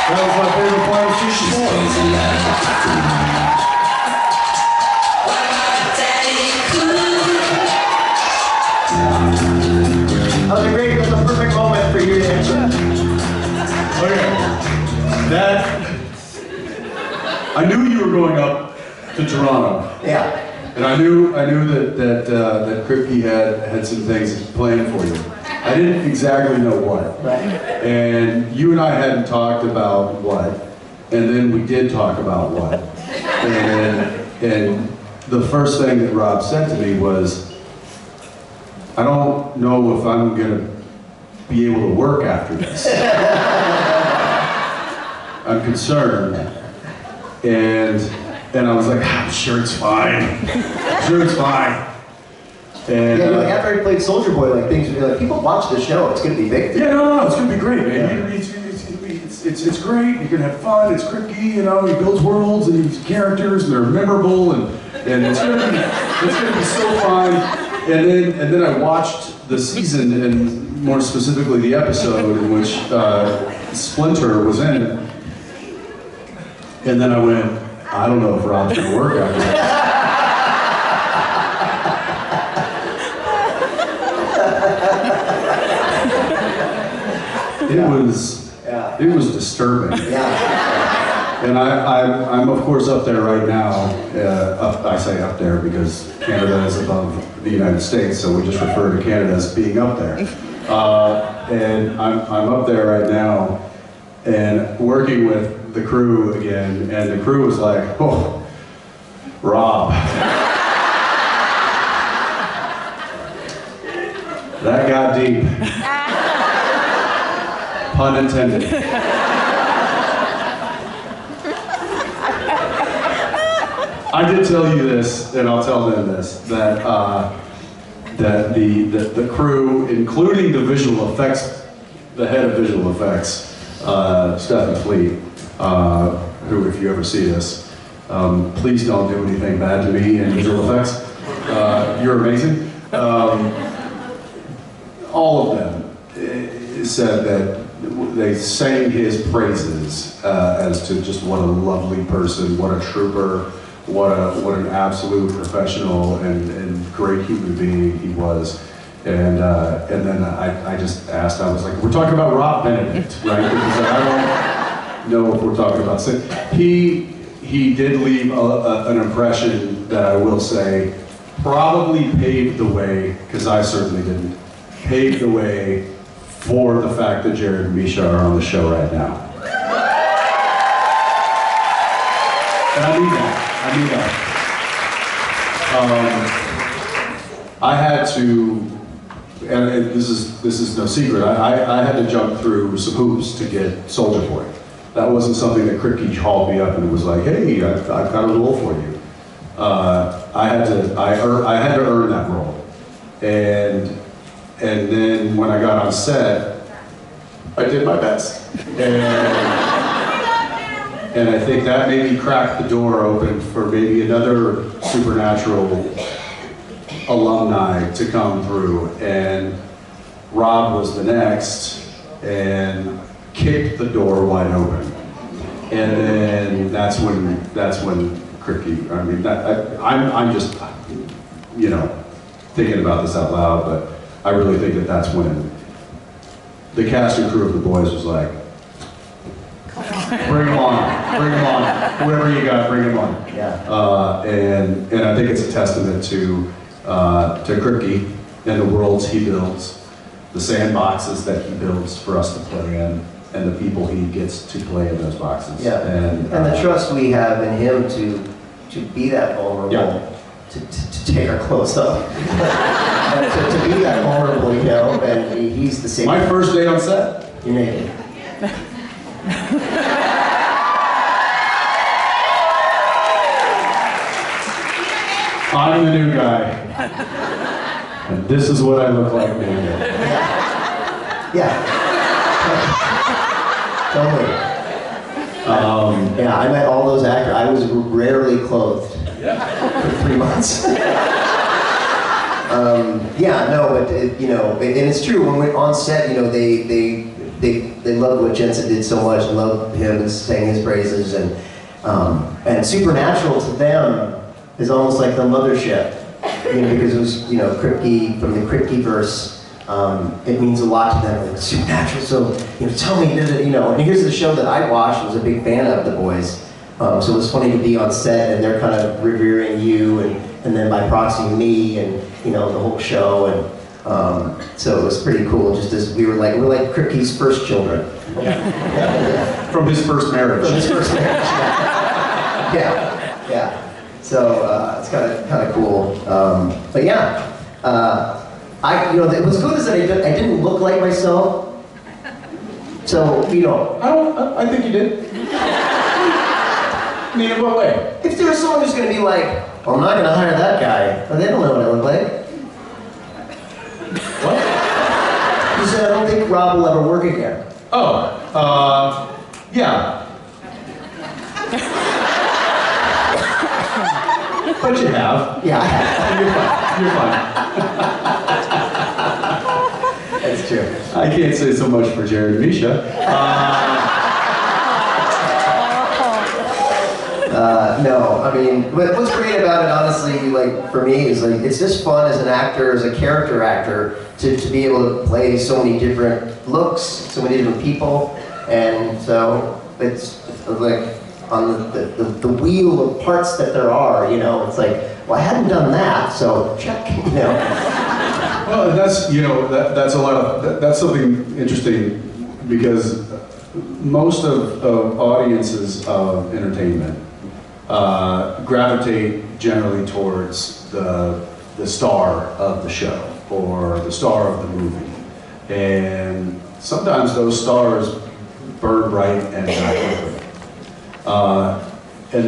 That was my favorite part of season 4. That was a great, it was a perfect moment for you to answer. Okay. That, I knew you were going up to Toronto. Yeah. And I knew that Kripke had some things planned for you. I didn't exactly know what. Right. And you and I hadn't talked about what, and then we did talk about what. And the first thing that Rob said to me was, I don't know if I'm gonna be able to work after this. I'm concerned. And I was like, I'm sure it's fine. I'm sure it's fine. And yeah, like after I played Soldier Boy, like things would be like, people watch the show, it's gonna be big. Yeah, no, it's gonna be great, man. Yeah. It's great, you can have fun, it's Kripke, you know, he builds worlds and these characters, and they're memorable, and it's gonna be so fun. And then I watched the season, and more specifically the episode in which Splinter was in. And then I went, I don't know if Rob's gonna work out here. It was disturbing. Yeah. And I'm of course up there right now. I say up there because Canada is above the United States, so we just refer to Canada as being up there. And I'm up there right now, and working with the crew again, and the crew was like, oh, Rob. That got deep. Pun intended. I did tell you this, and I'll tell them this, that the crew, including the visual effects, the head of visual effects, Stephen Fleet, who, if you ever see this, please don't do anything bad to me in visual effects. You're amazing. All of them said that they sang his praises as to just what a lovely person, what a trooper, what an absolute professional and great human being he was. And then I just asked, I was like, we're talking about Rob Benedict, right? Because I don't know if we're talking about sin. He did leave an impression that I will say probably paved the way, because I certainly didn't, paved the way for the fact that Jared and Misha are on the show right now. And I mean that. I had to, and this is no secret, I had to jump through some hoops to get Soldier Boy. That wasn't something that Kripke called me up and was like, hey, I've got a role for you. I had to earn that role. And then when I got on set, I did my best. And I think that maybe cracked the door open for maybe another Supernatural alumni to come through. And Rob was the next and kicked the door wide open. And then that's when Kripke, I mean, I'm just, you know, thinking about this out loud, but I really think that that's when the cast and crew of The Boys was like, bring them on, whoever you got, bring them on. Yeah. And I think it's a testament to Kripke and the worlds he builds, the sandboxes that he builds for us to play in, and the people he gets to play in those boxes. Yeah. And the trust we have in him to be that vulnerable. Yeah. To take our clothes off. to be that vulnerable, you know, and he's the same. My first day on set? You made it. I'm the new guy. And this is what I look like, man. Yeah. Totally. Yeah, I met all those actors. I was rarely clothed. For 3 months. Yeah, no, but you know, and it's true. When we're on set, you know, they they loved what Jensen did so much and loved him and sang his praises, and Supernatural to them is almost like the mothership, because it was, Kripke, from the Kripke verse, it means a lot to them, like Supernatural, so, tell me, and here's the show that I watched, was a big fan of The Boys, so it was funny to be on set, and they're kind of revering you, and then by proxy me, and, the whole show, and so it was pretty cool, just as we're like Kripke's first children. Yeah. From his first marriage. From his first marriage, yeah. So it's kind of cool. But yeah, what's good is that I didn't look like myself. So I think you did. I mean, in what way? If there was someone who's going to be like, well, I'm not going to hire that guy, well, they don't know what I look like. What? He said, I don't think Rob will ever work again. Oh, yeah. But you have. Yeah, I have. You're fine. That's true. I can't say so much for Jared and Misha. No, I mean, what's great about it, honestly, like, for me, is like, it's just fun as an actor, as a character actor, to be able to play so many different looks, so many different people, and so it's like, on the wheel of parts that there are, it's like, well, I hadn't done that, so check, Well, that's, that's a lot of, that's something interesting, because most of audiences of entertainment gravitate generally towards the star of the show or the star of the movie, and sometimes those stars burn bright and die quickly. And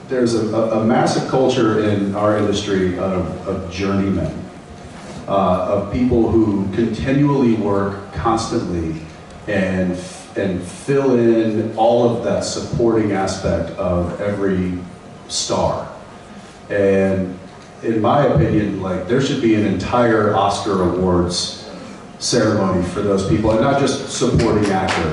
there's a massive culture in our industry of journeymen, of people who continually work constantly and fill in all of that supporting aspect of every star. And in my opinion, like, there should be an entire Oscar Awards ceremony for those people, and not just supporting actor.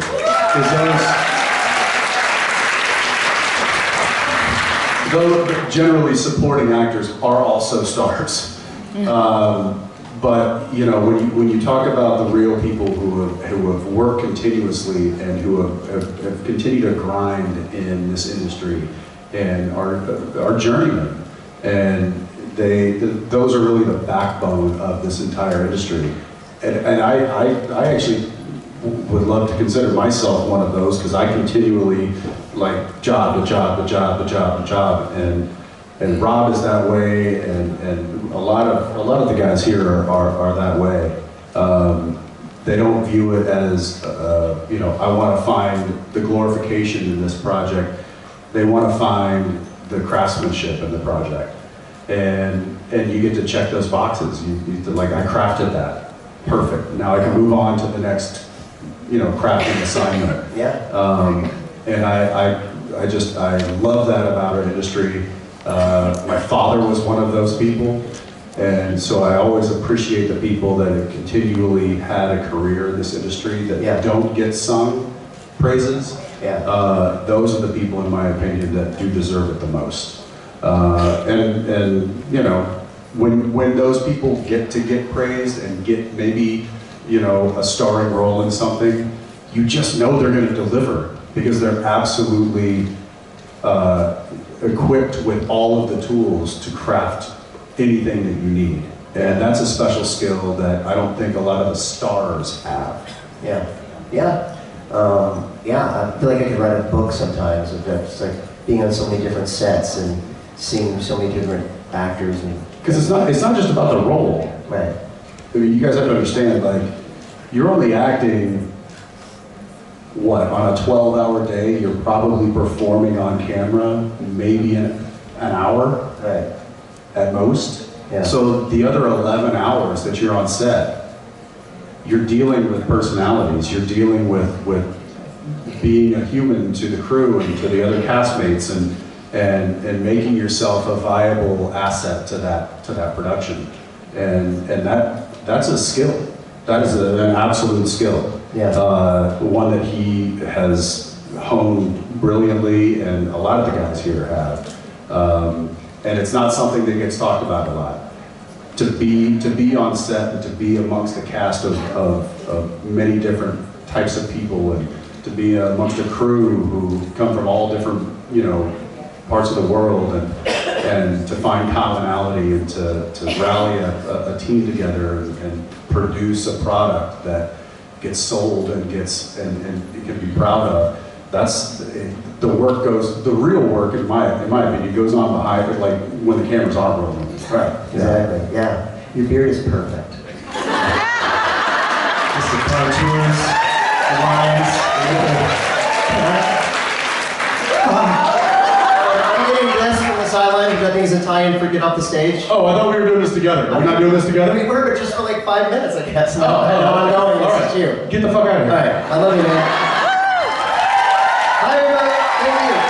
Though generally supporting actors are also stars. But when you talk about the real people who have worked continuously and who have continued to grind in this industry and are journeymen, and those are really the backbone of this entire industry. And I actually would love to consider myself one of those, because I continually, like, job to job, and Rob is that way, and a lot of the guys here are that way. They don't view it as I want to find the glorification in this project. They want to find the craftsmanship in the project, and you get to check those boxes. You like, I crafted that, perfect. Now I can move on to the next crafting assignment. Yeah. And I love that about our industry. My father was one of those people, and so I always appreciate the people that have continually had a career in this industry that don't get sung praises. Yeah. Those are the people, in my opinion, that do deserve it the most. And when those people get praised and get maybe a starring role in something, you just know they're going to deliver, because they're absolutely equipped with all of the tools to craft anything that you need. And that's a special skill that I don't think a lot of the stars have. Yeah. I feel like I could write a book sometimes of just like being on so many different sets and seeing so many different actors. Because it's not just about the role. Right. I mean, you guys have to understand, like, you're only acting, what, on a 12-hour day, you're probably performing on camera maybe an hour, Right. at most. Yeah. So the other 11 hours that you're on set, you're dealing with personalities, you're dealing with being a human to the crew and to the other castmates, and making yourself a viable asset to that production. And that's a skill. That is an absolute skill. Yeah. One that he has honed brilliantly, and a lot of the guys here have. And it's not something that gets talked about a lot. To be on set and to be amongst the cast of many different types of people, and to be amongst a crew who come from all different, parts of the world, and to find commonality and to rally a team together and produce a product that gets sold and it can be proud of. That's the work goes. The real work, in my opinion, goes on behind it, like when the cameras aren't rolling. Right. Exactly. Yeah. Your beard is perfect. Just the cartoons, the lines. I'm getting this from the sideline, which I think is a tie-in for Get Off the Stage. Oh, I thought we were doing this together. Are we not doing this together? We were, but just for like 5 minutes, I guess. No, I'm going. This is you. Get the fuck out of here. All right. I love you, man. Bye, everybody. Thank you.